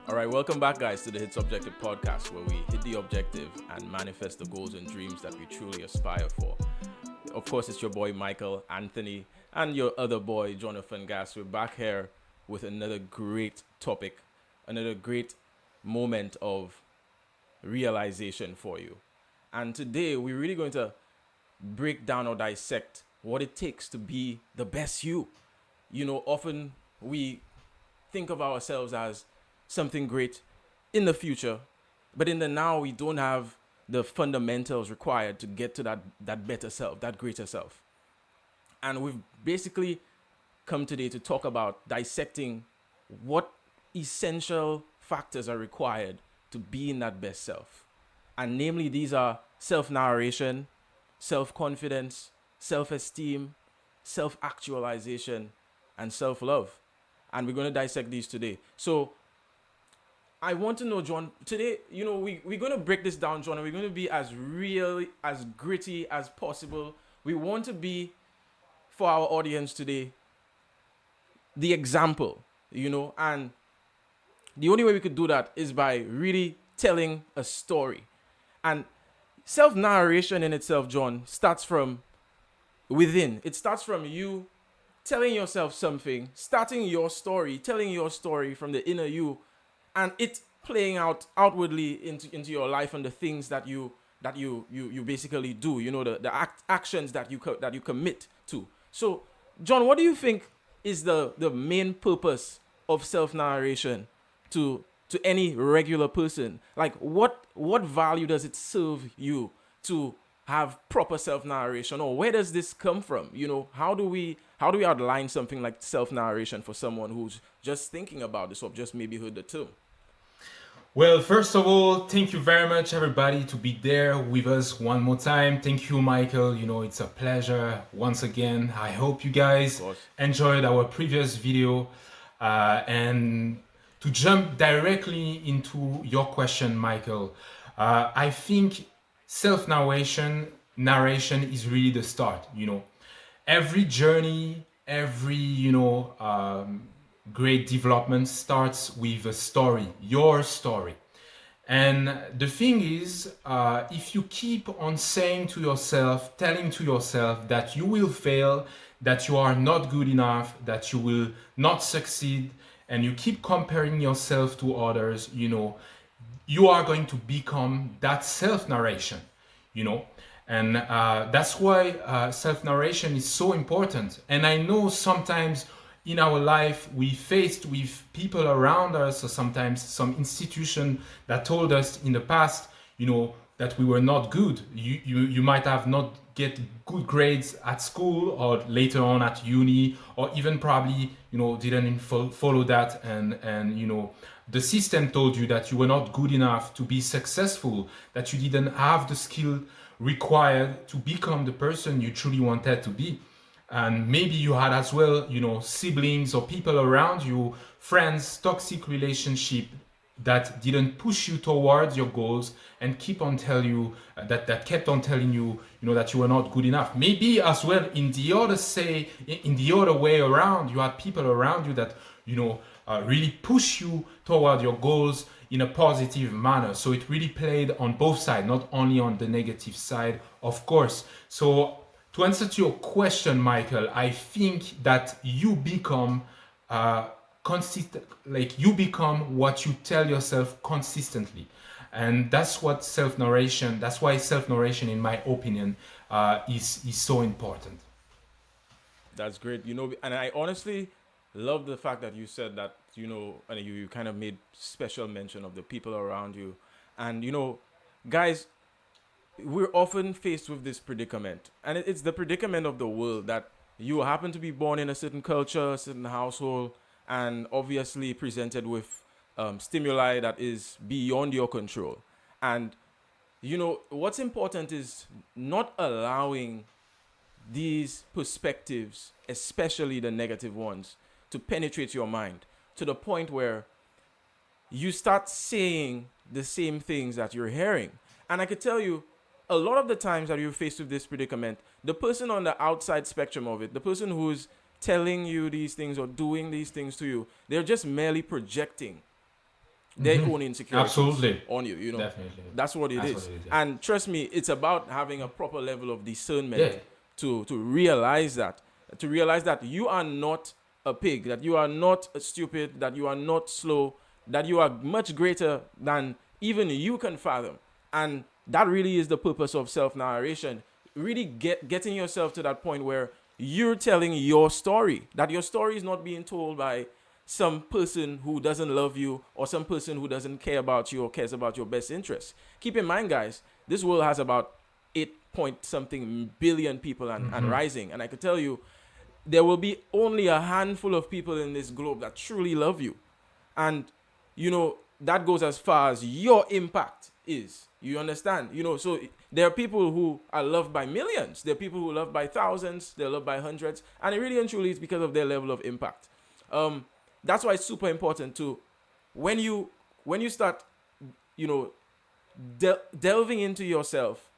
All right, welcome back, guys, to the Hit Objective podcast, where we hit the objective and manifest the goals and dreams that we truly aspire for. Of course, it's your boy Michael, Anthony, and your other boy Jonathan Gasse. We're back here with another great topic, another great moment of realization for you. And today, we're really going to break down or dissect what it takes to be the best you. Often we think of ourselves as something great in the future, but in the now, we don't have the fundamentals required to get to that better self, that greater self. And we've basically come today to talk about dissecting what essential factors are required to be in that best self. And namely, these are self-narration, self-confidence, self-esteem, self-actualization, and self-love. And we're going to dissect these today. So I want to know, John, today, we're going to break this down, John, and we're going to be as real, as gritty as possible. We want to be, for our audience today, the example, and the only way we could do that is by really telling a story. And self-narration in itself, John, starts from within. It starts from you telling yourself something, starting your story, telling your story from the inner you, and it playing out outwardly into your life and the things that you basically do. The actions that you commit to. So, John, what do you think is the main purpose of self-narration to any regular person? Like, what value does it serve you to have proper self-narration, or where does this come from? How do we outline something like self-narration for someone who's just thinking about this or just maybe heard the term? Well, first of all, thank you very much, everybody, to be there with us one more time. Thank you, Michael. It's a pleasure once again. I hope you guys enjoyed our previous video. And to jump directly into your question, Michael, I think self-narration is really the start. Every journey, every great development starts with a story, your story. And the thing is, if you keep on saying to yourself, telling to yourself that you will fail, that you are not good enough, that you will not succeed, and you keep comparing yourself to others, you are going to become that self-narration, you know. And that's why self-narration is so important. And I know sometimes in our life we faced with people around us, or sometimes some institution that told us in the past, that we were not good. You might have not get good grades at school or later on at uni, or even probably didn't follow that, and the system told you that you were not good enough to be successful, that you didn't have the skill required to become the person you truly wanted to be. And maybe you had as well, siblings or people around you, friends, toxic relationship that didn't push you towards your goals and keep on telling you that kept on telling you, that you were not good enough. Maybe as well in the other way around, you had people around you that really push you toward your goals in a positive manner. So it really played on both sides, not only on the negative side, of course. So to answer to your question, Michael, I think that you become consistent, like you become what you tell yourself consistently. And that's what self-narration, that's why self-narration, in my opinion, is so important. That's great. And I honestly love the fact that you said that, and you kind of made special mention of the people around you. And, guys, we're often faced with this predicament. And it's the predicament of the world that you happen to be born in a certain culture, a certain household, and obviously presented with stimuli that is beyond your control. And, what's important is not allowing these perspectives, especially the negative ones, to penetrate your mind to the point where you start saying the same things that you're hearing. And I could tell you, a lot of the times that you're faced with this predicament, the person on the outside spectrum of it, the person who's telling you these things or doing these things to you, they're just merely projecting their own insecurities Absolutely. on you, you know. Definitely. That's what it That's is. what it is, yeah. And trust me, it's about having a proper level of discernment Yeah. to realize that. To realize that you are not a pig, that you are not stupid, that you are not slow, that you are much greater than even you can fathom. And that really is the purpose of self-narration. Really getting yourself to that point where you're telling your story, that your story is not being told by some person who doesn't love you or some person who doesn't care about you or cares about your best interests. Keep in mind, guys, this world has about 8 point something billion people and rising. And I can tell you, there will be only a handful of people in this globe that truly love you. And, you know, that goes as far as your impact is. You understand? You know, so there are people who are loved by millions. There are people who are loved by thousands. They're loved by hundreds. And it really and truly is because of their level of impact. That's why it's super important to, when you start, you know, delving into yourself,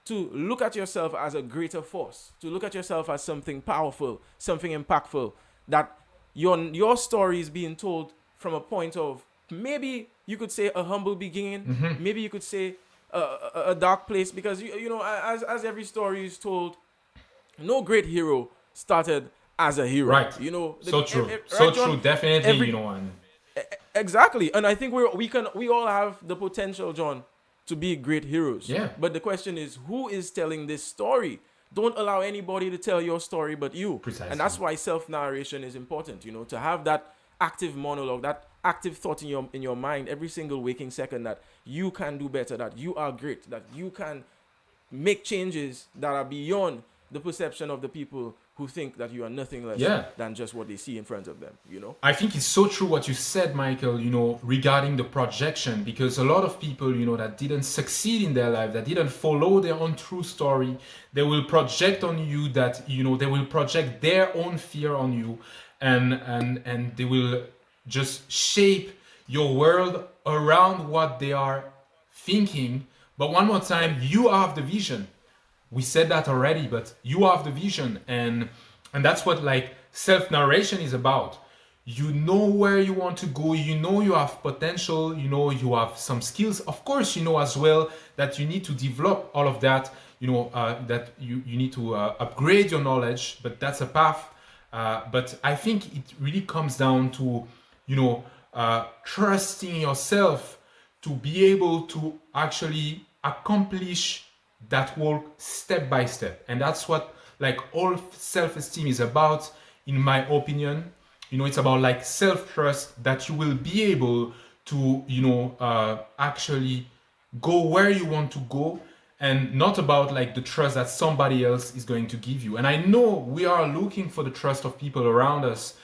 to look at yourself as a greater force, to look at yourself as something powerful, something impactful, that your story is being told from a point of, maybe you could say, a humble beginning, maybe you could say a dark place, because you know, as every story is told, no great hero started as a hero. Right. You know, So true. right, So John? true. Definitely, you know, and Exactly, and I think we all have the potential, John, to be great heroes. Yeah. But the question is, who is telling this story? Don't allow anybody to tell your story but you. Precisely. And that's why self-narration is important. You know, to have that active monologue, that active thought in your mind every single waking second, that you can do better, that you are great, that you can make changes that are beyond the perception of the people who think that you are nothing less than just what they see in front of them, you know? I think it's so true what you said, Michael, you know, regarding the projection, because a lot of people, you know, that didn't succeed in their life, that didn't follow their own true story, they will project on you that, you know, they will project their own fear on you, and they will just shape your world around what they are thinking. But one more time, you have the vision. We said that already, but you have the vision, and that's what like self-narration is about. You know where you want to go, you know you have potential, you know you have some skills. Of course, you know as well that you need to develop all of that, you know, that you need to upgrade your knowledge, but that's a path. But I think it really comes down to, you know, trusting yourself to be able to actually accomplish that work step by step. And that's what like all self-esteem is about, in my opinion. You know, it's about like self-trust, that you will be able to, you know, actually go where you want to go, and not about like the trust that somebody else is going to give you. And I know we are looking for the trust of people around us.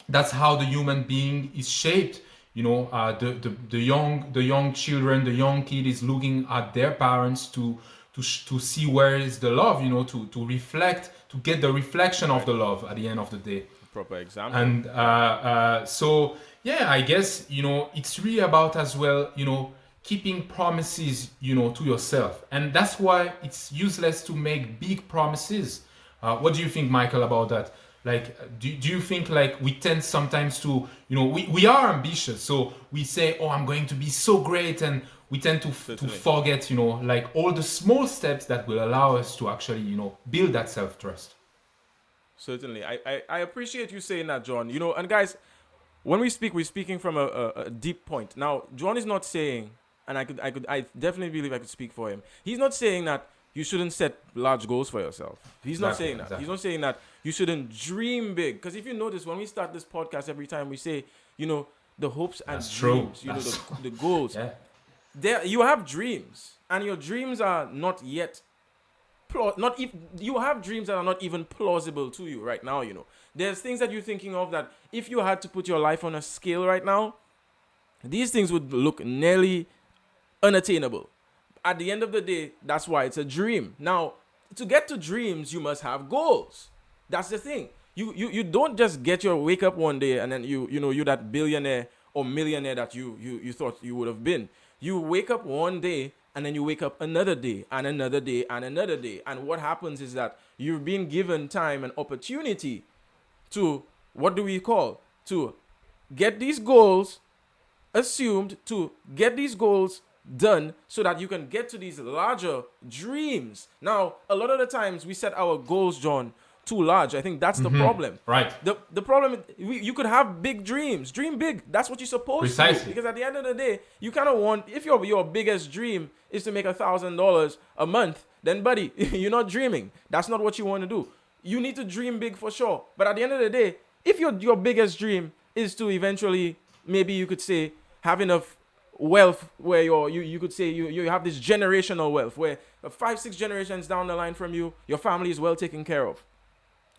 That's how the human being is shaped. You know, the young children, the young kid is looking at their parents to see where is the love, you know, to reflect, to get the reflection of the love at the end of the day. Proper example. And so, yeah, I guess, you know, it's really about as well, you know, keeping promises, you know, to yourself. And that's why it's useless to make big promises. What do you think, Michael, about that? Like, do you think like we tend sometimes to, you know, we are ambitious, so we say, oh, I'm going to be so great, and we tend to forget, you know, like all the small steps that will allow us to actually, you know, build that self-trust. Certainly. I appreciate you saying that, John. You know, and guys, when we speak, we're speaking from a deep point. Now, John is not saying, and I definitely believe I could speak for him. He's not saying that you shouldn't set large goals for yourself. He's not saying that. He's not saying that you shouldn't dream big. Because if you notice, when we start this podcast, every time we say, you know, the hopes and dreams, you know, the goals. Yeah. There, you have dreams, and your dreams are not yet, you have dreams that are not even plausible to you right now. You know, there's things that you're thinking of that if you had to put your life on a scale right now, these things would look nearly unattainable. At the end of the day, that's why it's a dream. Now, to get to dreams, you must have goals. That's the thing. You don't just wake up one day and then you're that billionaire or millionaire that you thought you would have been. You wake up one day and then you wake up another day and another day and another day. And what happens is that you've been given time and opportunity to, to get these goals assumed to get these goals done so that you can get to these larger dreams. Now, a lot of the times we set our goals, John, too large. I think that's the problem. Right. The problem is you could have big dreams. Dream big. That's what you're supposed to do. Because at the end of the day, you kind of want, if your biggest dream is to make $1,000 a month, then buddy, you're not dreaming. That's not what you want to do. You need to dream big for sure. But at the end of the day, if your biggest dream is to eventually, maybe you could say, have enough wealth where you could say you have this generational wealth where 5-6 generations down the line from you, your family is well taken care of.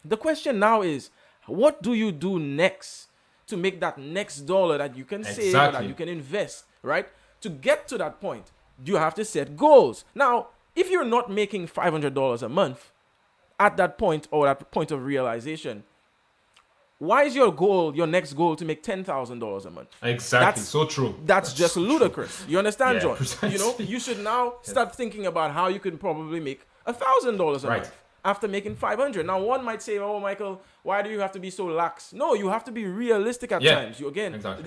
The question now is, what do you do next to make that next dollar that you can save, that you can invest, right? To get to that point, you have to set goals. Now, if you're not making $500 a month at that point or at the point of realization, why is your next goal to make $10,000 a month? Exactly. So true. That's just ludicrous. True. You understand, John? Precisely. You should now start thinking about how you can probably make $1,000 a month after making 500. Now, one might say, "Oh, Michael, why do you have to be so lax?" No, you have to be realistic at times.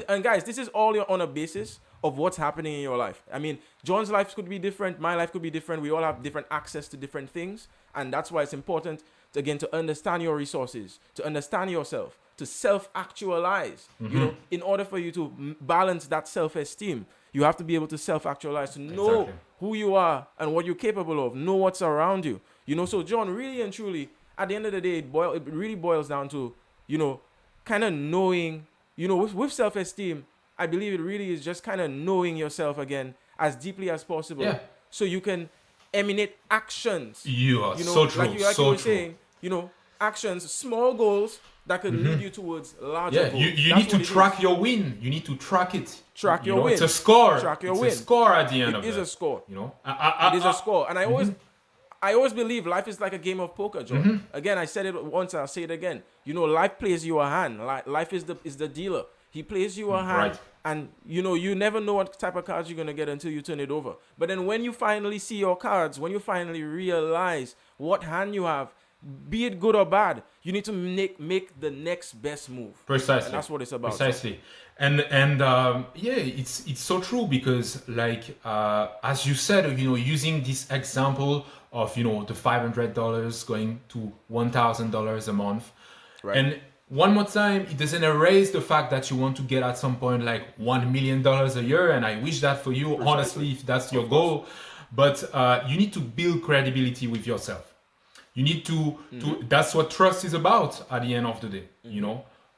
And guys, this is all on a basis of what's happening in your life. I mean, John's life could be different. My life could be different. We all have different access to different things, and that's why it's important to understand your resources, to understand yourself, to self-actualize. In order for you to balance that self-esteem, you have to be able to self-actualize, to know who you are and what you're capable of, know what's around you. So John, really and truly, at the end of the day, it really boils down to, kind of knowing, with self-esteem, I believe it really is just kind of knowing yourself again as deeply as possible, so you can emanate actions. You are so true. Like you were saying, actions, small goals that could lead you towards larger goals. You need to track your win. You need to track it. Track your win. It's a score. Track your win. It's a score at the end of it. It is a score. It is a score. And I always believe life is like a game of poker, John. Again, I said it once, I'll say it again. Life plays you a hand. Life is the dealer. He plays you a hand. And, you never know what type of cards you're going to get until you turn it over. But then when you finally see your cards, when you finally realize what hand you have, be it good or bad, you need to make the next best move. Precisely. And that's what it's about. Precisely. And it's so true because as you said, using this example of the $500 going to $1,000 a month, right. And one more time, it doesn't erase the fact that you want to get at some point like $1 million a year, and I wish that for you. Precisely. Honestly, if that's your goal. But you need to build credibility with yourself. You need to that's what trust is about at the end of the day.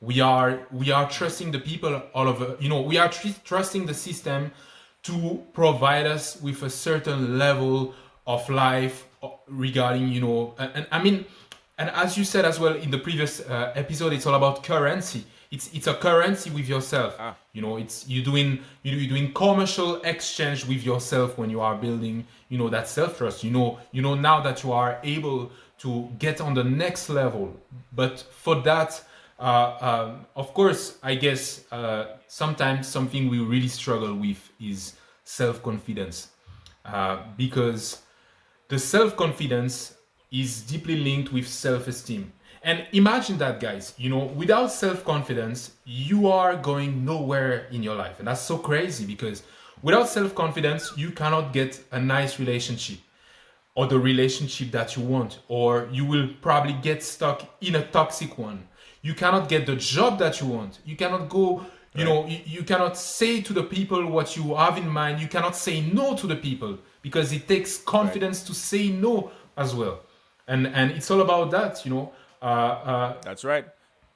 We are trusting the people all over. We are trusting the system to provide us with a certain level of life regarding, and I mean, and as you said as well in the previous episode, it's all about currency. It's a currency with yourself. It's you're doing commercial exchange with yourself when you are building, that self-trust. Now that you are able to get on the next level. But for that, of course, I guess sometimes something we really struggle with is self-confidence, because the self-confidence is deeply linked with self-esteem. And imagine that, guys, without self-confidence, you are going nowhere in your life. And that's so crazy because without self-confidence, you cannot get a nice relationship or the relationship that you want, or you will probably get stuck in a toxic one. You cannot get the job that you want. You cannot go, you cannot say to the people what you have in mind. You cannot say no to the people because it takes confidence to say no as well. And it's all about that, That's right.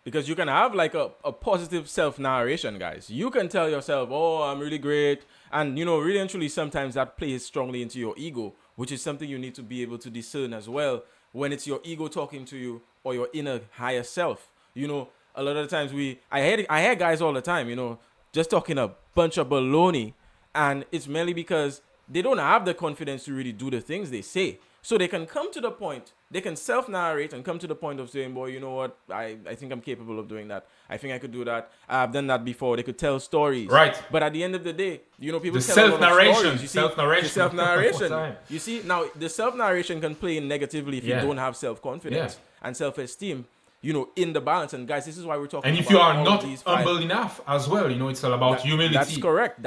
Because you can have like a positive self-narration, guys. You can tell yourself, "Oh, I'm really great." And, really and truly, sometimes that plays strongly into your ego, which is something you need to be able to discern as well when it's your ego talking to you or your inner higher self. A lot of the times I hear guys all the time, just talking a bunch of baloney, and it's mainly because they don't have the confidence to really do the things they say. So they can come to the point, they can self-narrate and come to the point of saying, "Boy, you know what? I think I'm capable of doing that. I think I could do that. I've done that before." They could tell stories. Right. But at the end of the day, people the tell self-narration. a lot of stories. Self-narration. The self-narration. You see, now the self-narration can play in negatively if you don't have self-confidence and self-esteem. in the balance. And guys, this is why we're talking And about if you are all not these five. humble enough as well, it's all about humility. That's correct.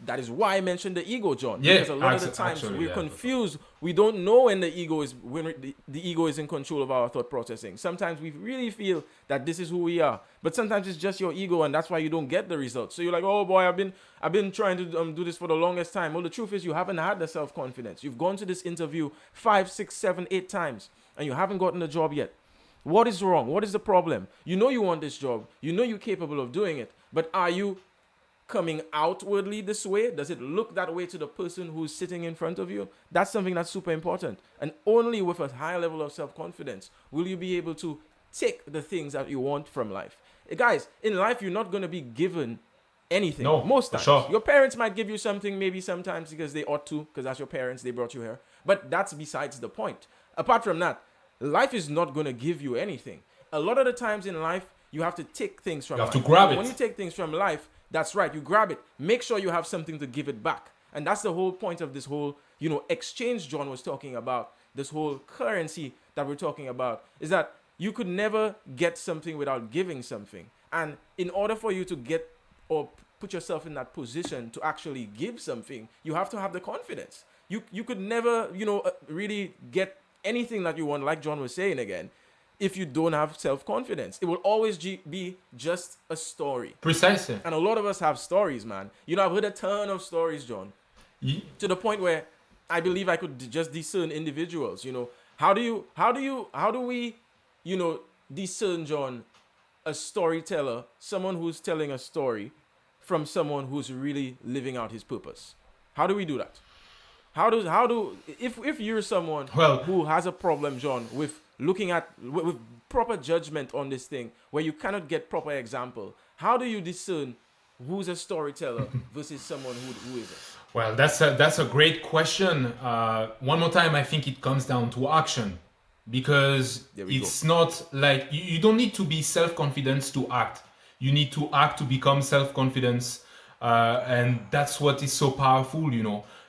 That is why I mentioned the ego, John. Yeah, Because a lot of the times actually, we're yeah. confused. We don't know when the ego is in control of our thought processing. Sometimes we really feel that this is who we are, but sometimes it's just your ego, and that's why you don't get the results. So you're like, oh boy, I've been trying to do this for the longest time. Well, the truth is you haven't had the self-confidence. You've gone to this interview 5, 6, 7, 8 times, and you haven't gotten the job yet. What is wrong? What is the problem? You know you want this job. You know you're capable of doing it, but are you coming outwardly this way? Does it look that way to the person who's sitting in front of you? That's something that's super important. And only with a high level of self-confidence will you be able to take the things that you want from life. Guys, in life, you're not going to be given anything. No, most for times. sure. Your parents might give you something, maybe sometimes because they ought to, because that's your parents, they brought you here. But that's besides the point. Apart from that, life is not going to give you anything. A lot of the times in life, you have to take things from life. You have to grab it. When you take things from life, that's right, you grab it. Make sure you have something to give it back. And that's the whole point of this whole, exchange John was talking about, this whole currency that we're talking about, is that you could never get something without giving something. And in order for you to get or put yourself in that position to actually give something, you have to have the confidence. You could never, really get anything that you want, like John was saying again, if you don't have self-confidence. It will always be just a story. Precisely. And a lot of us have stories, man. I've heard a ton of stories, John, to the point where I believe I could just discern individuals. How do we discern, John, a storyteller, someone who's telling a story, from someone who's really living out his purpose? How do we do that? If you're someone who has a problem, John, with looking at with proper judgment on this thing, where you cannot get proper example, how do you discern who's a storyteller versus someone who isn't? Well, that's a great question. One more time, I think it comes down to action, because it's not like you don't need to be self-confident to act. You need to act to become self-confidence, and that's what is so powerful,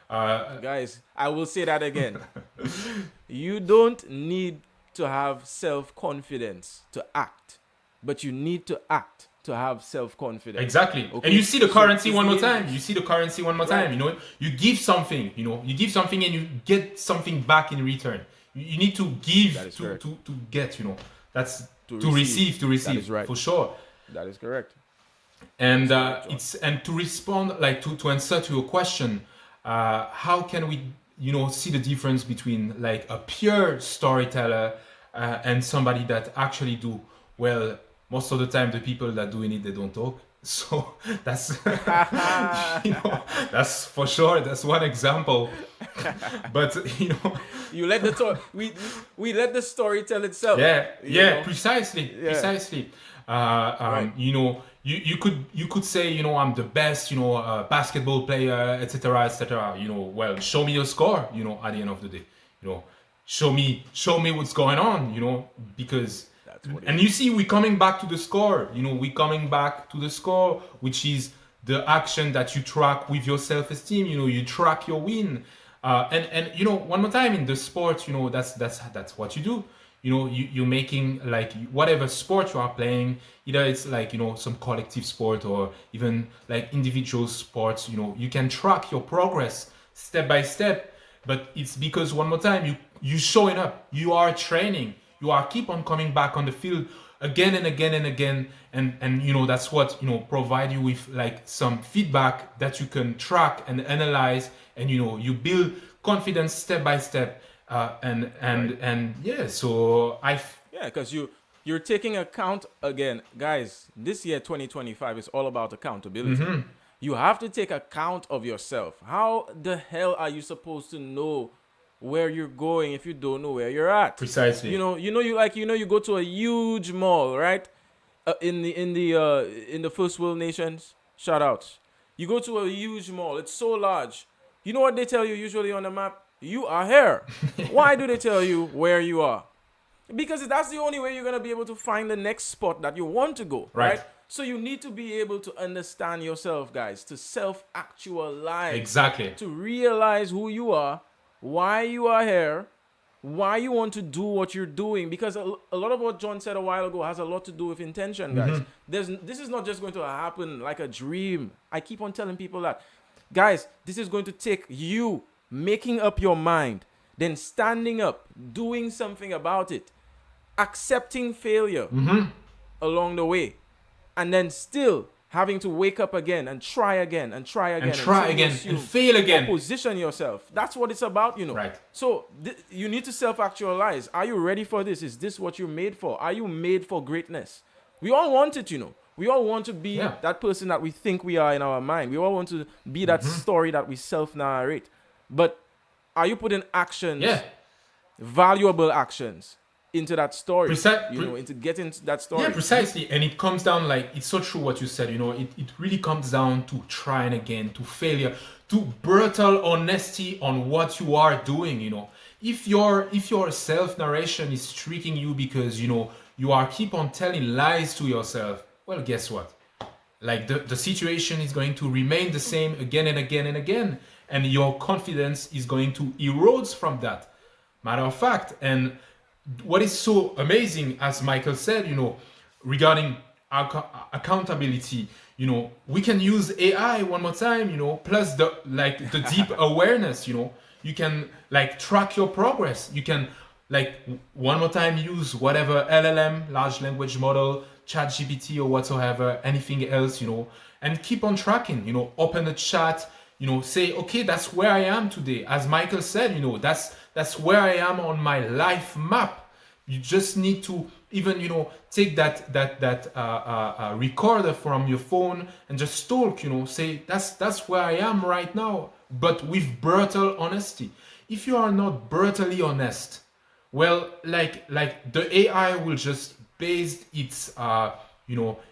Guys, I will say that again. You don't need to have self-confidence to act, but you need to act to have self-confidence. Exactly. Okay? And you see the currency one more time. Right. You give something, and you get something back in return. You need to give to get, that's to receive. That is right. For sure. That is correct. And and to respond, like to answer to your question, how can we see the difference between like a pure storyteller and somebody that actually do well? Most of the time, the people that doing it, they don't talk. So that's that's for sure. That's one example. But you let the we let the story tell itself. Precisely. Right. You could say, I'm the best, basketball player, etc., etc. Well, show me your score. At the end of the day, show me what's going on. Because. And you see, we're coming back to the score. Which is the action that you track with your self-esteem. You track your win. And one more time in the sport, that's what you do. You're making like whatever sport you are playing, either it's like, some collective sport or even like individual sports, you can track your progress step by step. But it's because one more time, you showing up, you are training. You are keep on coming back on the field again and again and again, and that's what provide you with like some feedback that you can track and analyze, and you build confidence step by step, because you're taking account again, guys. This year 2025 is all about accountability. Mm-hmm. You have to take account of yourself. How the hell are you supposed to know where you're going if you don't know where you're at? Precisely. You go to a huge mall, right? In the first world nations, shout outs. You go to a huge mall, it's so large. You know what they tell you usually on the map? You are here. Why do they tell you where you are? Because that's the only way you're gonna be able to find the next spot that you want to go, right? So you need to be able to understand yourself, guys, to self-actualize. Exactly. To realize who you are, why you are here, why you want to do what you're doing, because a lot of what John said a while ago has a lot to do with intention, guys. This is not just going to happen like a dream. I keep on telling people that, guys, this is going to take you making up your mind, then standing up, doing something about it, accepting failure along the way, and then still having to wake up again and try again and try again and fail again. Position yourself. That's what it's about, Right. So you need to self-actualize. Are you ready for this? Is this what you're made for? Are you made for greatness? We all want it, We all want to be that person that we think we are in our mind. We all want to be that story that we self-narrate. But are you putting actions, valuable actions, into that story, into getting that story? Yeah, precisely. And it comes down, like, it's so true what you said, it really comes down to trying again, to failure, to brutal honesty on what you are doing, If your self-narration is tricking you because, you are keep on telling lies to yourself, well, guess what? Like, the situation is going to remain the same again and again and again. And your confidence is going to erode from that. Matter of fact, and what is so amazing, as Michael said, regarding accountability, we can use AI one more time, plus the deep awareness, you can track your progress. You can one more time use whatever LLM, large language model, ChatGPT or whatsoever, anything else, and keep on tracking, open the chat, say, okay, that's where I am today. As Michael said, that's where I am on my life map. You just need to even, take that recorder from your phone and just talk, say, that's where I am right now, but with brutal honesty. If you are not brutally honest, well, like the AI will just base its,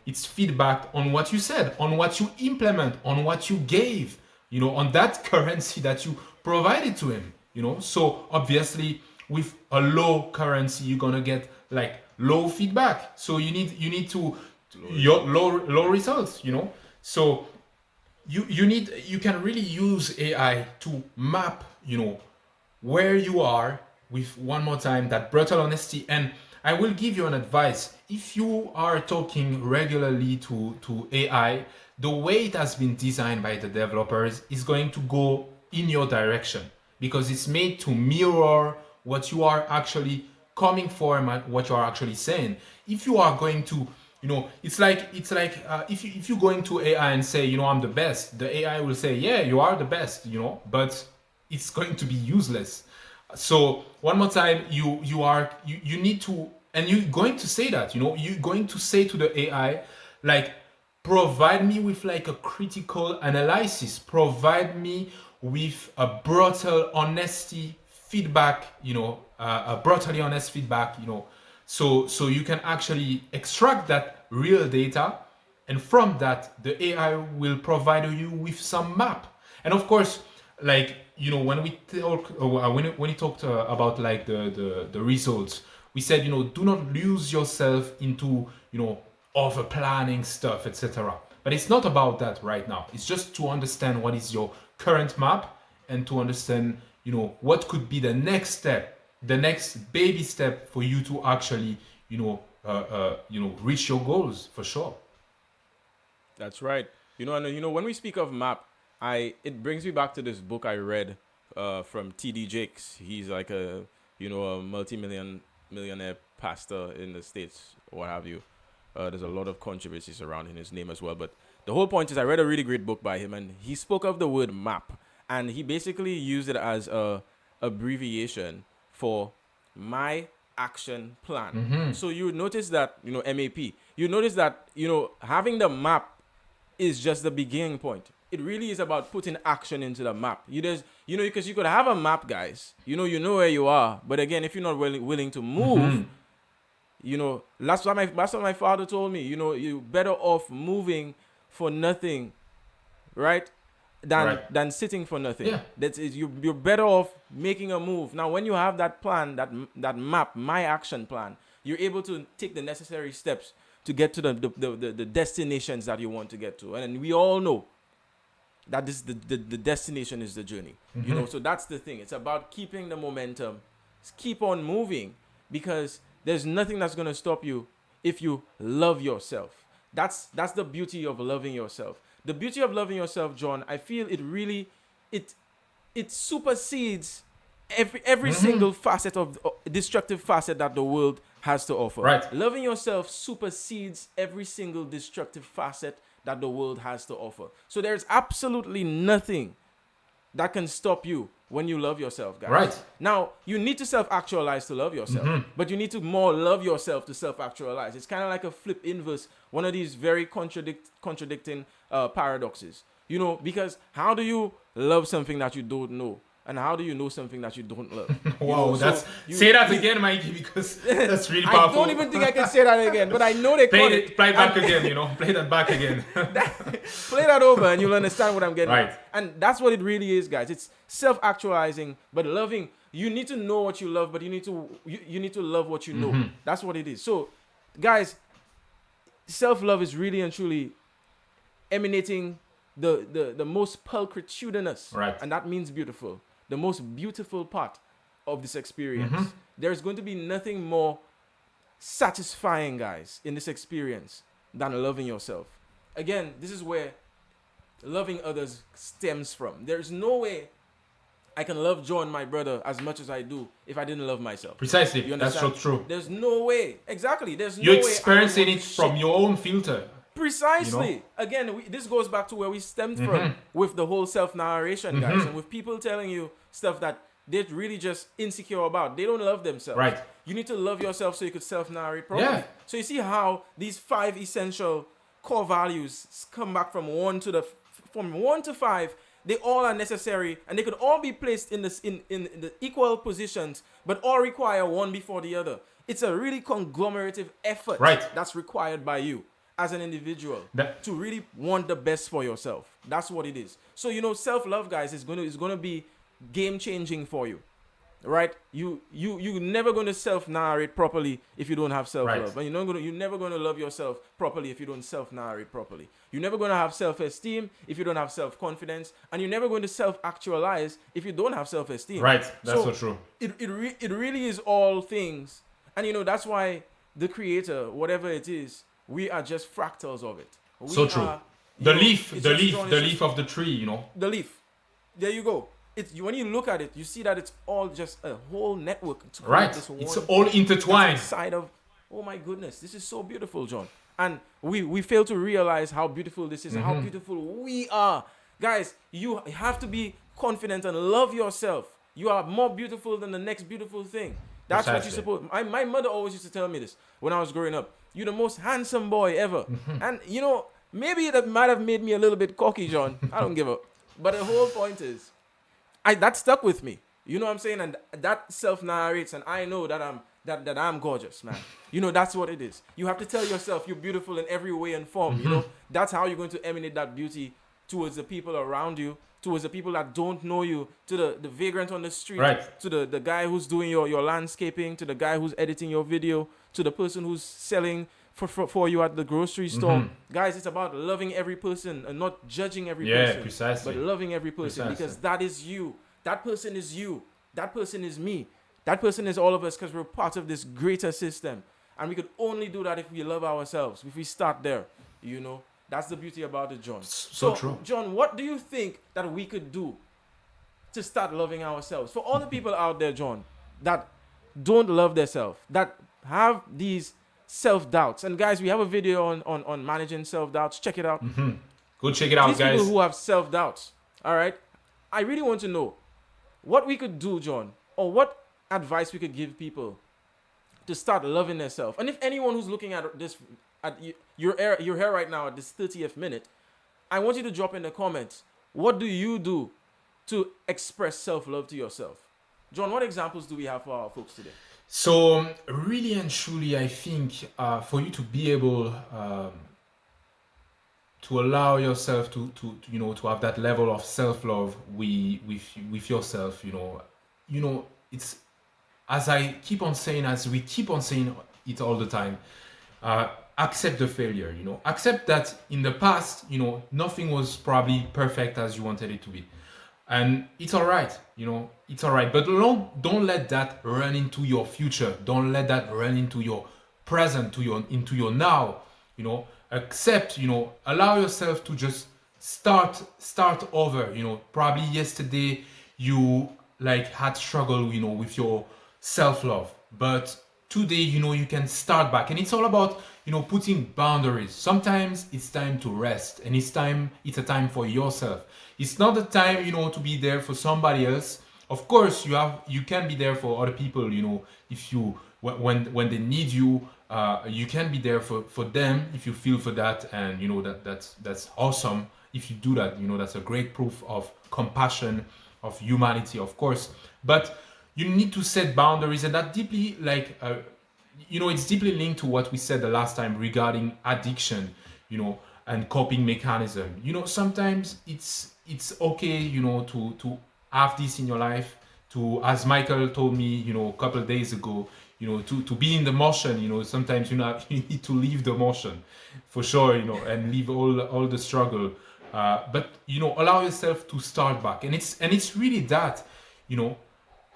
its feedback on what you said, on what you implement, on what you gave, on that currency that you provided to him, So obviously, with a low currency, you're gonna get low feedback. So you need to your low results, So you can really use AI to map, where you are with, one more time, that brutal honesty. And I will give you an advice. If you are talking regularly to AI, the way it has been designed by the developers is going to go in your direction, because it's made to mirror what you are actually coming for and what you are actually saying. If you are going to, it's like if you're going to AI and say, I'm the best, the AI will say, yeah, you are the best, but it's going to be useless. So one more time, you need to, and you're going to say that, you're going to say to the AI, provide me with a critical analysis, provide me with a brutal honesty feedback, a brutally honest feedback, so you can actually extract that real data, and from that the AI will provide you with some map. And of course, when we talk, when we talked about the results, we said, do not lose yourself into over planning stuff, etc. But it's not about that right now. It's just to understand what is your current map, and to understand what could be the next step, the next baby step for you to actually reach your goals, for sure. That's right. And when we speak of map, it brings me back to this book I read from T.D. Jakes. He's like a millionaire pastor in the States, what have you. There's a lot of controversy surrounding his name as well. But the whole point is, I read a really great book by him, and he spoke of the word map, and he basically used it as a abbreviation for my action plan. So you would notice that, MAP, you notice that, having the map is just the beginning point. It really is about putting action into the map. Because you could have a map, guys. You know where you are, but again, if you're not willing to move, that's what my father told me. You're better off moving for nothing, right? Than sitting for nothing. Yeah. That's it. You're better off making a move. Now, when you have that plan, that map, my action plan, you're able to take the necessary steps to get to the destinations that you want to get to. And we all know that the destination is the journey. So that's the thing. It's about keeping the momentum, keep on moving, because there's nothing that's going to stop you if you love yourself. That's the beauty of loving yourself. The beauty of loving yourself, John, I feel it supersedes every single facet of destructive facet that the world has to offer. Right. Loving yourself supersedes every single destructive facet that the world has to offer. So there's absolutely nothing that can stop you when you love yourself, guys. Right. Now, you need to self-actualize to love yourself, but you need to more love yourself to self-actualize. It's kind of like a flip inverse, one of these very contradicting paradoxes. You know, because how do you love something that you don't know? And how do you know something that you don't love? Wow, say that again, Mikey, because that's really powerful. I don't even think I can say that again, but I know they call it. Play back again, play that back again. Play that over and you'll understand what I'm getting right. at. And that's what it really is, guys. It's self-actualizing, but loving. You need to know what you love, but you need to love what you know. That's what it is. So, guys, self-love is really and truly emanating the most pulchritudinous, right. And that means beautiful. The most beautiful part of this experience. There's going to be nothing more satisfying, guys, in this experience than loving yourself. Again, this is where loving others stems from. There's no way I can love John, my brother, as much as I do if I didn't love myself. Precisely. That's so true. There's no way. Exactly. There's no You're way. You're experiencing it from your own filter. Precisely. Again, this goes back to where we stemmed from with the whole self-narration, guys, and with people telling you stuff that they're really just insecure about. They don't love themselves. Right. You need to love yourself so you could self-narrate properly. Yeah. So you see how these 5 essential core values come back from 1 to 5. They all are necessary, and they could all be placed in the equal positions, but all require one before the other. It's a really conglomerative effort that's required by you as an individual to really want the best for yourself. That's what it is. So, self-love, guys, is gonna be game-changing for you, right? You're never going to self-narrate properly if you don't have self-love. And you're never going to love yourself properly if you don't self-narrate properly. You're never going to have self-esteem if you don't have self-confidence. And you're never going to self-actualize if you don't have self-esteem. Right, that's so true. It really is all things. And, that's why the creator, whatever it is, we are just fractals of it. So true. The leaf of the tree, The leaf. There you go. When you look at it, you see that it's all just a whole network. It's all intertwined. Side of, oh my goodness, this is so beautiful, John. And we fail to realize how beautiful this is, and how beautiful we are. Guys, you have to be confident and love yourself. You are more beautiful than the next beautiful thing. That's what you're supposed. My mother always used to tell me this when I was growing up. You're the most handsome boy ever. And, maybe that might have made me a little bit cocky, John. I don't give up. But the whole point is, that stuck with me. You know what I'm saying? And that self-narrates, and I know that I'm gorgeous, man. That's what it is. You have to tell yourself you're beautiful in every way and form. That's how you're going to emanate that beauty towards the people around you, towards the people that don't know you, to the vagrant on the street, to the guy who's doing your landscaping, to the guy who's editing your video, to the person who's selling for you at the grocery store. Guys, it's about loving every person and not judging every person. Precisely. But loving every person, because that is you. That person is you. That person is me. That person is all of us, because we're part of this greater system. And we could only do that if we love ourselves, if we start there. That's the beauty about it, John. So true. John, what do you think that we could do to start loving ourselves? For all the people out there, John, that don't love themselves, that have these self-doubts. And guys, we have a video on managing self-doubts. Check it out. Go check it out, these guys. People who have self-doubts, all right? I really want to know what we could do, John, or what advice we could give people to start loving themselves. And if anyone who's looking at this, you're here right now at this 30th minute, I want you to drop in the comments, what do you do to express self-love to yourself? John, what examples do we have for our folks today? So really and truly, I think for you to be able to allow yourself to have that level of self-love with yourself, it's, as we keep on saying it all the time, accept the failure, accept that in the past, nothing was probably perfect as you wanted it to be. And it's all right, it's all right. But don't let that run into your future. Don't let that run into your present, into your now. Accept, allow yourself to just start over. Probably yesterday you like had struggle, with your self-love, but today, you can start back. And it's all about, putting boundaries. Sometimes it's time to rest, and it's a time for yourself. It's not the time, to be there for somebody else. Of course, you can be there for other people, if you when they need you. You can be there for them if you feel for that, and that's awesome. If you do that, that's a great proof of compassion, of humanity, of course. But you need to set boundaries, and that deeply, like, it's deeply linked to what we said the last time regarding addiction, and coping mechanism. Sometimes it's okay, to have this in your life, to, as Michael told me, a couple of days ago, to be in the motion. Sometimes you need to leave the motion, for sure, and leave all the struggle. But allow yourself to start back, and it's really that,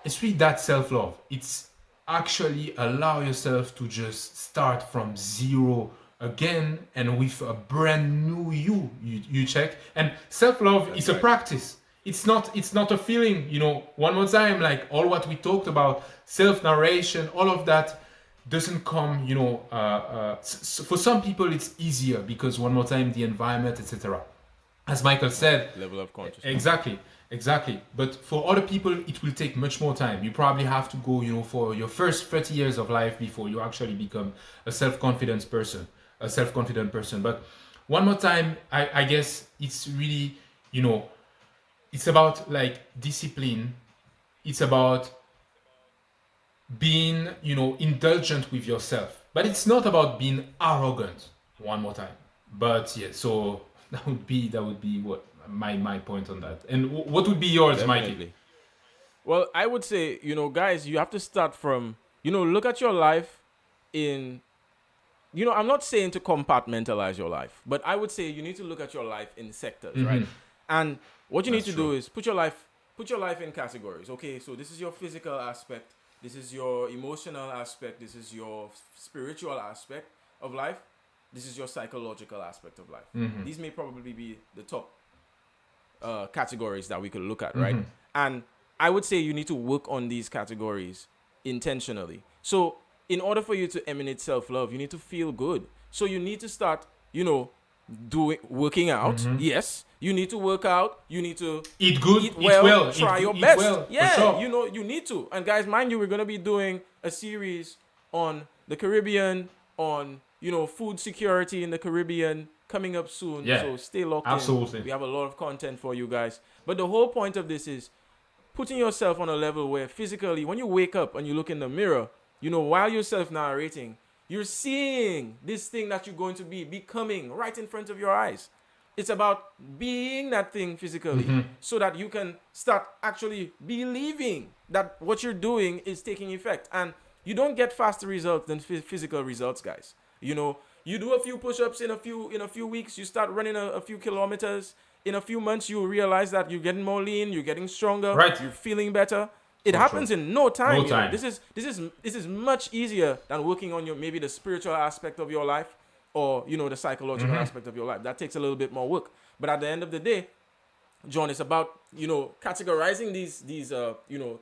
it's really that self-love. It's actually allow yourself to just start from zero again, and with a brand new you check. And self-love is a practice. It's not a feeling. One more time, like all what we talked about, self-narration, all of that doesn't come, for some people it's easier because, one more time, the environment, etc., as Michael said. Level of consciousness. Exactly. But for other people, it will take much more time. You probably have to go, for your first 30 years of life before you actually become a self-confident person. But one more time, I guess it's really, it's about like discipline. It's about being, indulgent with yourself. But it's not about being arrogant. One more time. But yeah, so that would be what my point on that. And what would be yours, Definitely. Mikey? Well, I would say, guys, you have to start from, look at your life in, I'm not saying to compartmentalize your life, but I would say you need to look at your life in sectors, right? And what you need to do is put your life in categories. Okay, so this is your physical aspect, this is your emotional aspect, this is your spiritual aspect of life, this is your psychological aspect of life. These may probably be the top categories that we could look at, right? And I would say you need to work on these categories intentionally. So in order for you to emanate self-love, you need to feel good. So you need to start, working out. Yes, you need to work out. You need to eat good, eat well, try your best. Well, yeah, sure. You need to. And guys, mind you, we're gonna be doing a series on the Caribbean, on food security in the Caribbean, coming up soon. Yeah, so stay locked absolutely. in. We have a lot of content for you guys. But the whole point of this is putting yourself on a level where physically, when you wake up and you look in the mirror, while you're self-narrating, you're seeing this thing that you're going to be becoming right in front of your eyes. It's about being that thing physically so that you can start actually believing that what you're doing is taking effect. And you don't get faster results than physical results, guys. You do a few push-ups in a few weeks, you start running a few kilometers. In a few months, you realize that you're getting more lean, you're getting stronger, right. You're feeling better. It happens in no time. No time. This is much easier than working on maybe the spiritual aspect of your life or the psychological aspect of your life. That takes a little bit more work. But at the end of the day, John, it's about categorizing these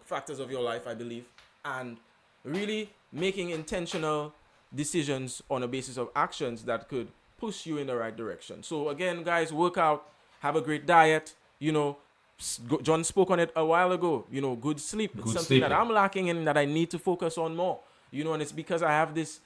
factors of your life, I believe, and really making intentional decisions on a basis of actions that could push you in the right direction. So again, guys, work out, have a great diet. John spoke on it a while ago. Good sleep. It's something that I'm lacking in that I need to focus on more. And it's because I have this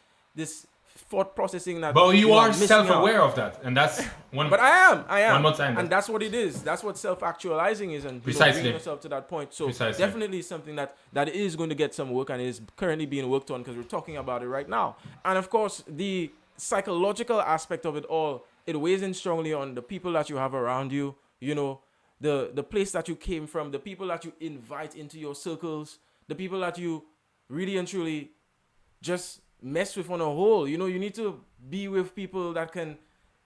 thought processing that. But you are self-aware of that, and that's one. But I am. One more time, and that's what it is. That's what self-actualizing is, and precisely bringing yourself to that point. So precisely. Definitely something that is going to get some work and is currently being worked on because we're talking about it right now. And of course, the psychological aspect of it all, it weighs in strongly on the people that you have around you. The place that you came from, the people that you invite into your circles, the people that you really and truly just mess with on a whole. You need to be with people that can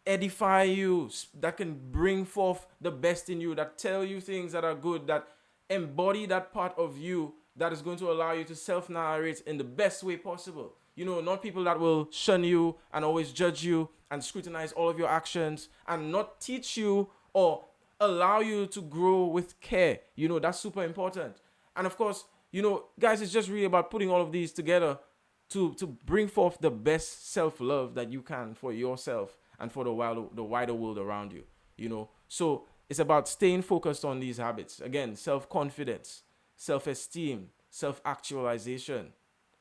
edify you, that can bring forth the best in you, that tell you things that are good, that embody that part of you that is going to allow you to self-narrate in the best way possible. Not people that will shun you and always judge you and scrutinize all of your actions and not teach you or allow you to grow with care. That's super important. And of course, guys, it's just really about putting all of these together to bring forth the best self-love that you can for yourself and for the wider world around you. So it's about staying focused on these habits. Again, self-confidence, self-esteem, self-actualization,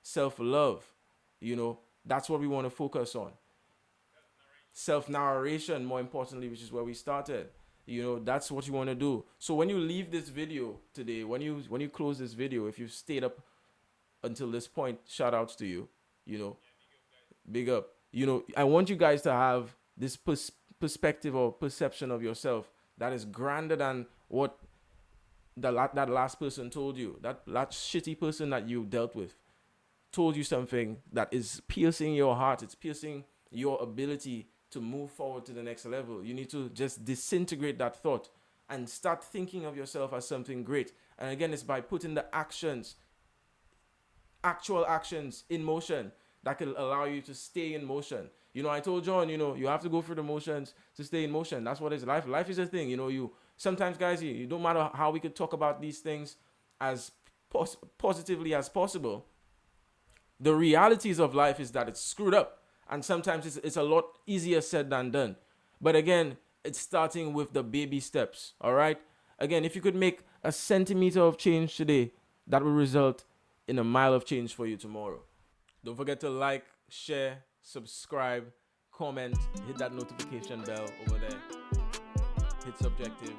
self-love. That's what we want to focus on. Self-narration, more importantly, which is where we started. That's what you want to do. So when you leave this video today, when you close this video, if you've stayed up until this point, shout outs to you. Big up. I want you guys to have this perspective or perception of yourself that is grander than what that last person told you. That shitty person that you dealt with told you something that is piercing your heart. It's piercing your ability to move forward to the next level. You need to just disintegrate that thought and start thinking of yourself as something great. And again, it's by putting the actual actions in motion that can allow you to stay in motion. I told John, you have to go through the motions to stay in motion. That's what is life. Life is a thing. You sometimes, guys, you don't matter how we could talk about these things as positively as possible. The realities of life is that it's screwed up. And sometimes it's a lot easier said than done. But again, it's starting with the baby steps. All right. Again, if you could make a centimeter of change today, that will result in a mile of change for you tomorrow. Don't forget to like, share, subscribe, comment, hit that notification bell over there. Hit subjective.